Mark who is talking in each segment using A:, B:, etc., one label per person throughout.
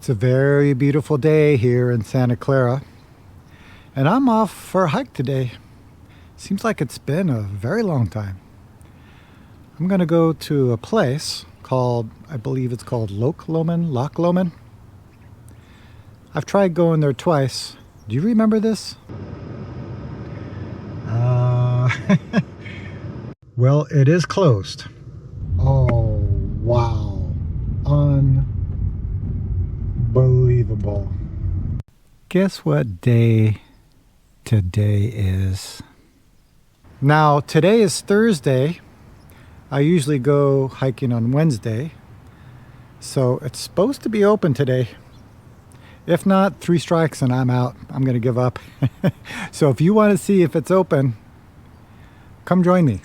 A: It's a very beautiful day here in Santa Clara, and I'm off for a hike today. Seems like it's been a very long time. I'm gonna go to a place called, I believe it's called Loch Lomond. I've tried going there twice. Do you remember this? Well, it is closed. Oh, wow. Unbelievable. Guess what day today is? Now, today is Thursday. I usually go hiking on Wednesday. So it's supposed to be open today. If not, 3 strikes and I'm out. I'm going to give up. So if you want to see if it's open, come join me.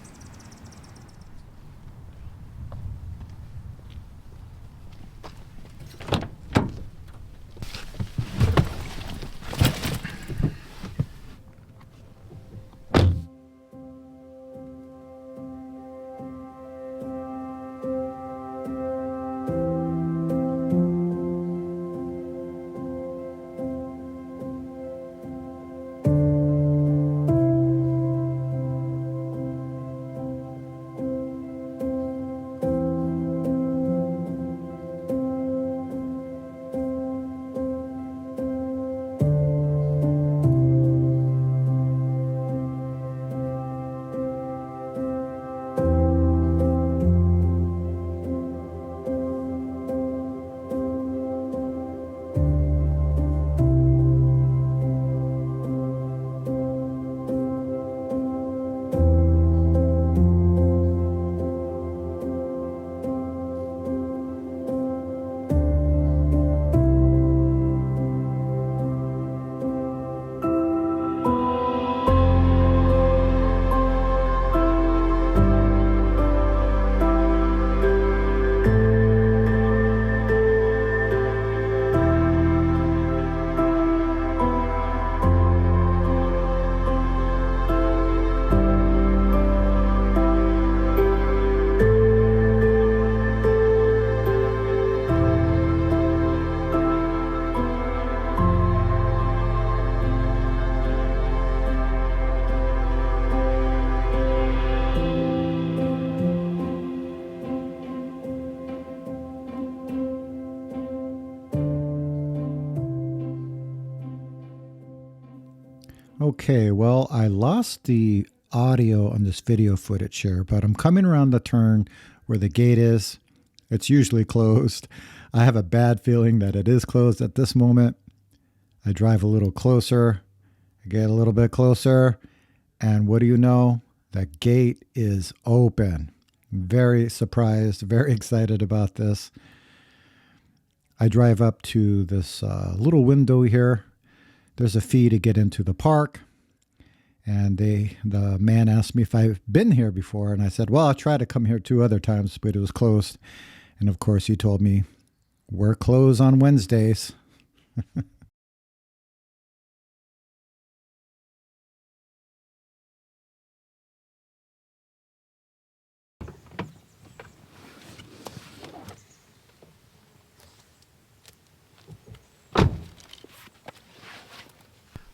A: Okay, well, I lost the audio on this video footage here, but I'm coming around the turn where the gate is. It's usually closed. I have a bad feeling that it is closed at this moment. I drive a little closer, I get a little bit closer, and what do you know? The gate is open. Very surprised, very excited about this. I drive up to this little window here. There's a fee to get into the park. And the man asked me if I've been here before. And I said, well, I tried to come here 2 other times, but it was closed. And of course, he told me, we're closed on Wednesdays.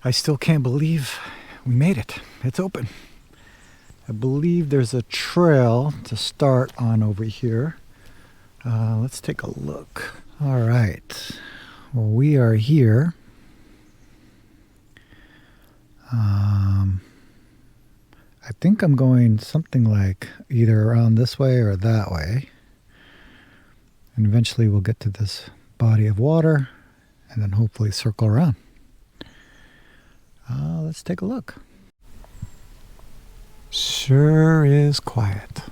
A: I still can't believe we made it. It's open. I believe there's a trail to start on over here. Let's take a look. All right. Well, we are here. I think I'm going something like either around this way or that way. And eventually we'll get to this body of water and then hopefully circle around. Let's take a look. Sure is quiet.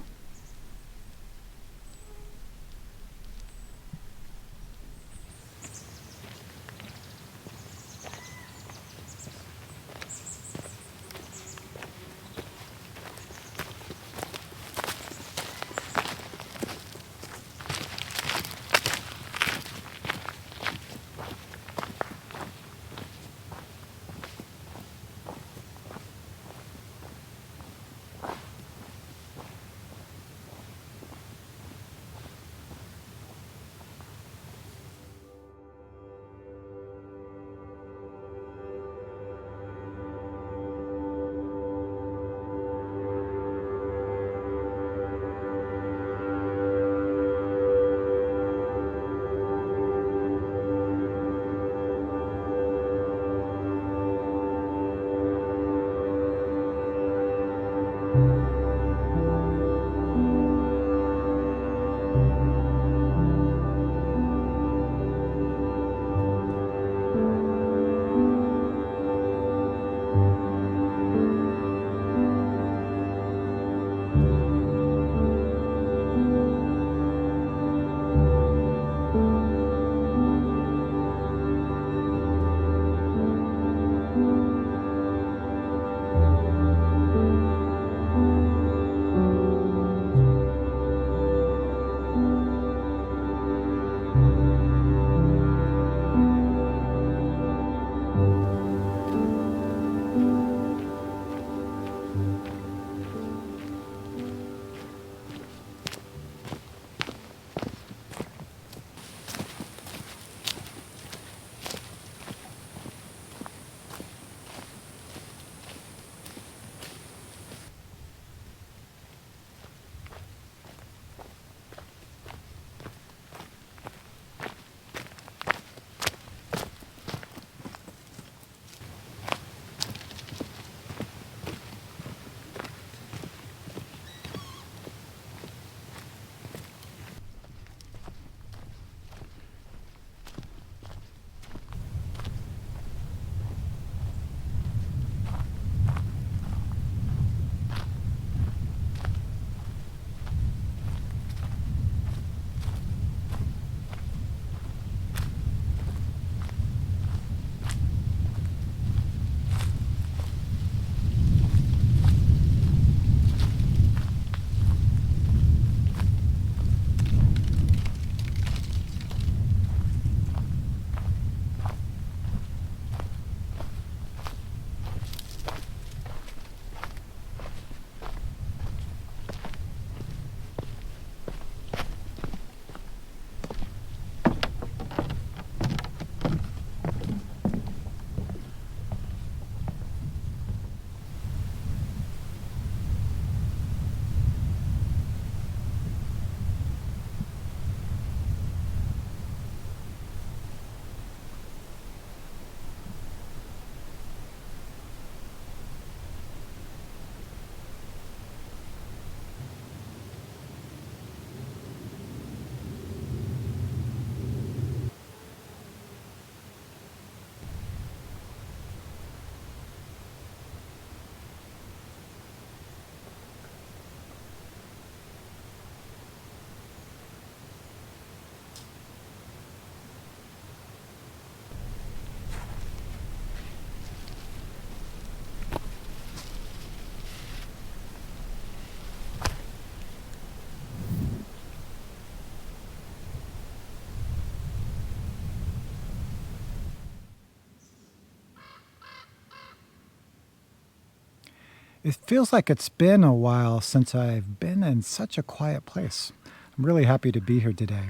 A: It feels like it's been a while since I've been in such a quiet place. I'm really happy to be here today.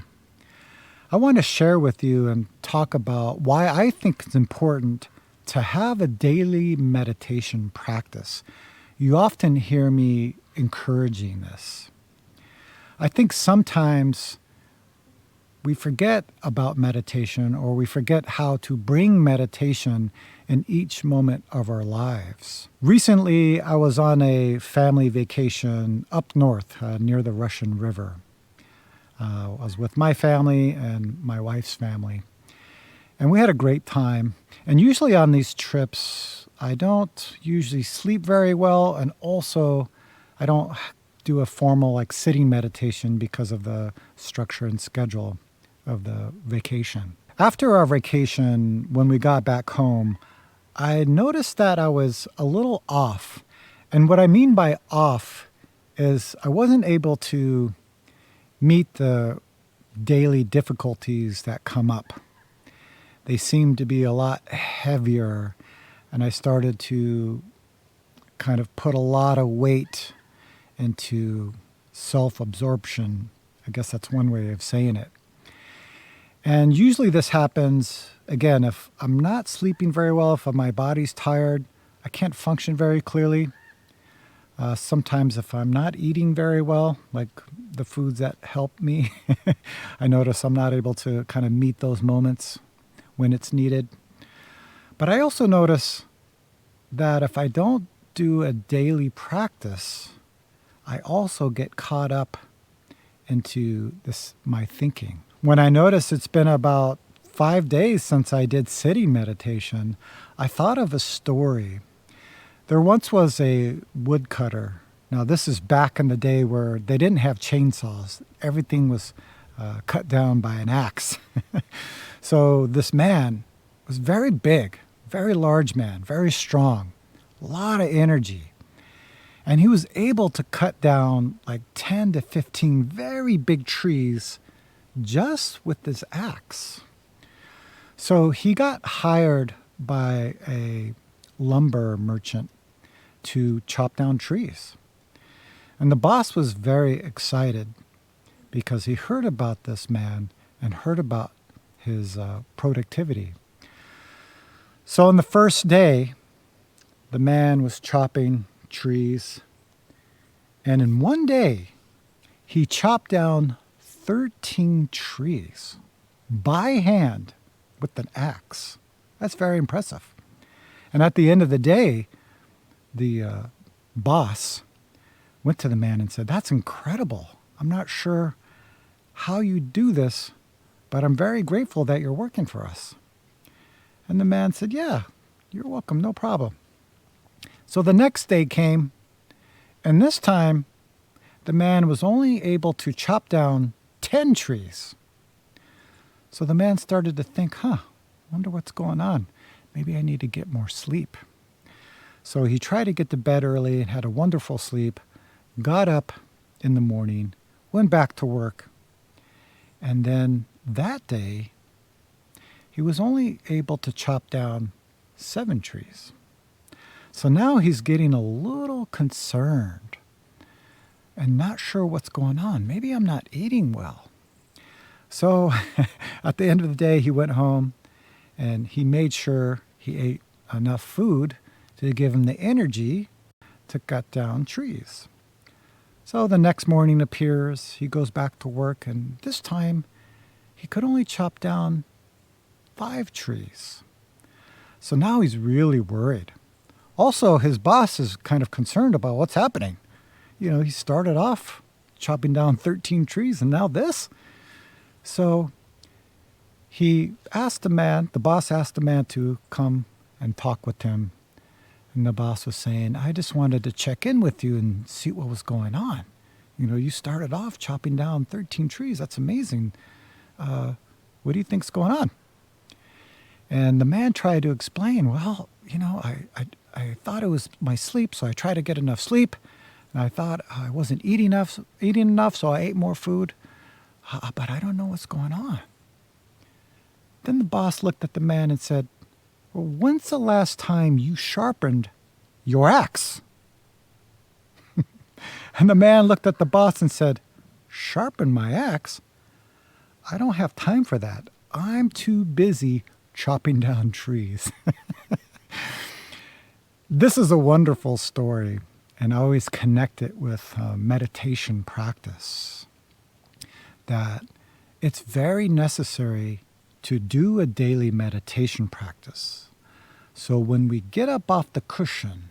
A: I want to share with you and talk about why I think it's important to have a daily meditation practice. You often hear me encouraging this. I think sometimes we forget about meditation, or we forget how to bring meditation in each moment of our lives. Recently, I was on a family vacation up north near the Russian River. I was with my family and my wife's family, and we had a great time. And usually on these trips, I don't usually sleep very well, and also I don't do a formal sitting meditation because of the structure and schedule of the vacation. After our vacation, when we got back home, I noticed that I was a little off. And what I mean by off is I wasn't able to meet the daily difficulties that come up. They seemed to be a lot heavier, and I started to kind of put a lot of weight into self-absorption. I guess that's one way of saying it. And usually this happens, again, if I'm not sleeping very well, if my body's tired, I can't function very clearly. Sometimes if I'm not eating very well, like the foods that help me, I notice I'm not able to kind of meet those moments when it's needed. But I also notice that if I don't do a daily practice, I also get caught up into my thinking. When I noticed it's been about 5 days since I did sitting meditation, I thought of a story. There once was a woodcutter. Now, this is back in the day where they didn't have chainsaws. Everything was cut down by an axe. So this man was very big, very large man, very strong, a lot of energy. And he was able to cut down 10 to 15 very big trees just with this axe. So he got hired by a lumber merchant to chop down trees. And the boss was very excited because he heard about this man and heard about his productivity. So on the first day, the man was chopping trees, and in one day, he chopped down 13 trees by hand with an axe. That's very impressive. And at the end of the day, the boss went to the man and said, "That's incredible. I'm not sure how you do this, but I'm very grateful that you're working for us." And the man said, "Yeah, you're welcome, no problem." So the next day came, and this time the man was only able to chop down 10 trees. So the man started to think, wonder what's going on. Maybe I need to get more sleep. So he tried to get to bed early and had a wonderful sleep, got up in the morning, went back to work. And then that day, he was only able to chop down 7 trees. So now he's getting a little concerned and not sure what's going on. Maybe I'm not eating well. So at the end of the day, he went home and he made sure he ate enough food to give him the energy to cut down trees. So the next morning appears, he goes back to work, and this time he could only chop down 5 trees. So now he's really worried. Also, his boss is kind of concerned about what's happening. He started off chopping down 13 trees, and now this. So the boss asked the man to come and talk with him. And the boss was saying, "I just wanted to check in with you and see what was going on. You started off chopping down 13 trees. That's amazing. What do you think's going on?" And the man tried to explain, "Well, I thought it was my sleep, so I tried to get enough sleep. And I thought I wasn't eating enough, so I ate more food. But I don't know what's going on." Then the boss looked at the man and said, "Well, when's the last time you sharpened your axe?" And the man looked at the boss and said, "Sharpen my axe? I don't have time for that. I'm too busy chopping down trees." This is a wonderful story, and I always connect it with meditation practice. That it's very necessary to do a daily meditation practice. So when we get up off the cushion,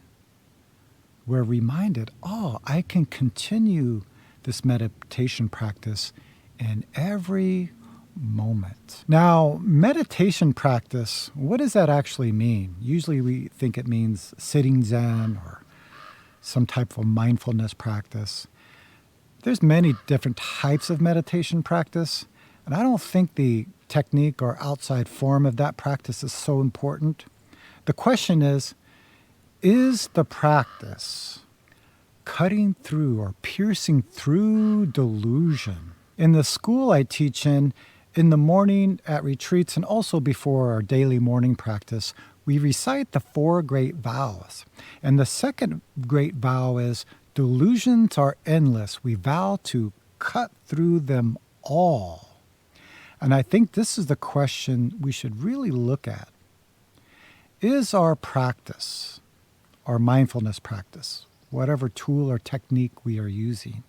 A: we're reminded, I can continue this meditation practice in every moment. Now, meditation practice, what does that actually mean? Usually we think it means sitting Zen or some type of mindfulness practice. There's many different types of meditation practice, and I don't think the technique or outside form of that practice is so important. The question is the practice cutting through or piercing through delusion? In the school I teach in the morning at retreats and also before our daily morning practice, we recite the 4 great vows. And the second great vow is, delusions are endless. We vow to cut through them all. And I think this is the question we should really look at. Is our practice, our mindfulness practice, whatever tool or technique we are using,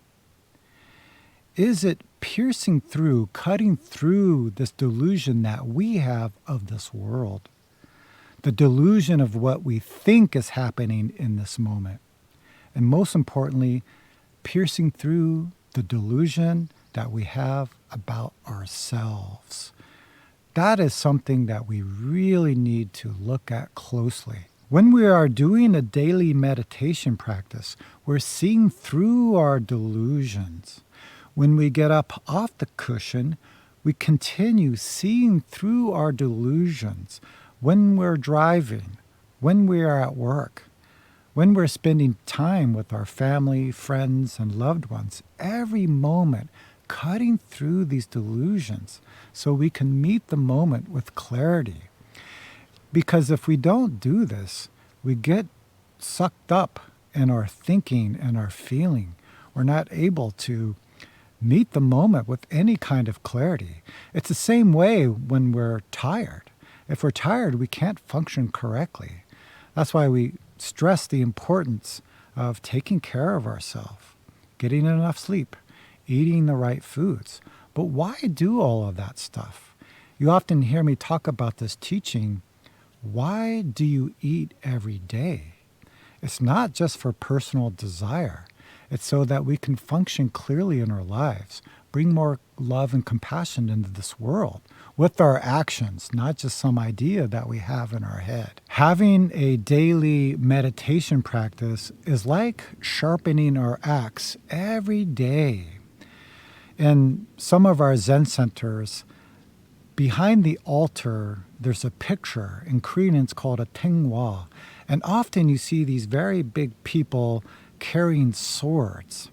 A: is it piercing through, cutting through this delusion that we have of this world? The delusion of what we think is happening in this moment. And most importantly, piercing through the delusion that we have about ourselves. That is something that we really need to look at closely. When we are doing a daily meditation practice, we're seeing through our delusions. When we get up off the cushion, we continue seeing through our delusions. When we're driving, when we are at work, when we're spending time with our family, friends, and loved ones, every moment cutting through these delusions so we can meet the moment with clarity. Because if we don't do this, we get sucked up in our thinking and our feeling. We're not able to meet the moment with any kind of clarity. It's the same way when we're tired. If we're tired, we can't function correctly. That's why we stress the importance of taking care of ourselves, getting enough sleep, eating the right foods. But why do all of that stuff? You often hear me talk about this teaching. Why do you eat every day? It's not just for personal desire. It's so that we can function clearly in our lives, bring more love and compassion into this world with our actions, not just some idea that we have in our head. Having a daily meditation practice is like sharpening our axe every day. In some of our Zen centers, behind the altar, there's a picture. In Korean, it's called a tenghwa. And often you see these very big people carrying swords.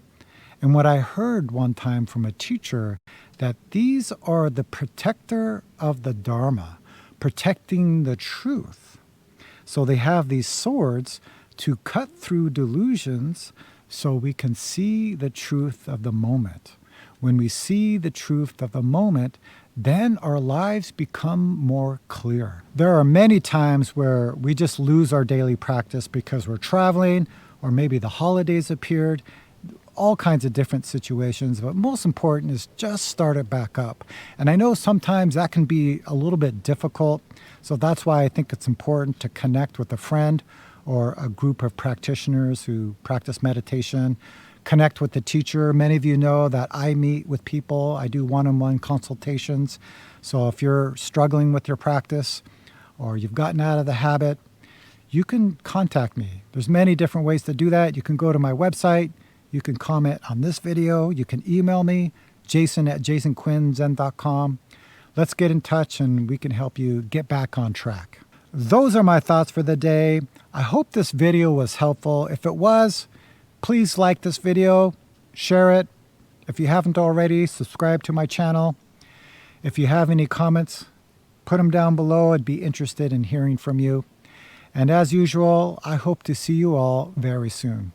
A: And what I heard one time from a teacher, that these are the protector of the Dharma, protecting the truth. So they have these swords to cut through delusions so we can see the truth of the moment. When we see the truth of the moment, then our lives become more clear. There are many times where we just lose our daily practice because we're traveling, or maybe the holidays appeared, all kinds of different situations. But most important is just start it back up. And I know sometimes that can be a little bit difficult. So that's why I think it's important to connect with a friend or a group of practitioners who practice meditation. Connect with the teacher. Many of you know that I meet with people. I do one-on-one consultations. So if you're struggling with your practice or you've gotten out of the habit, you can contact me. There's many different ways to do that. You can go to my website. You can comment on this video. You can email me, jason@jasonquinnzen.com. Let's get in touch and we can help you get back on track. Those are my thoughts for the day. I hope this video was helpful. If it was, please like this video, share it. If you haven't already, subscribe to my channel. If you have any comments, put them down below. I'd be interested in hearing from you. And as usual, I hope to see you all very soon.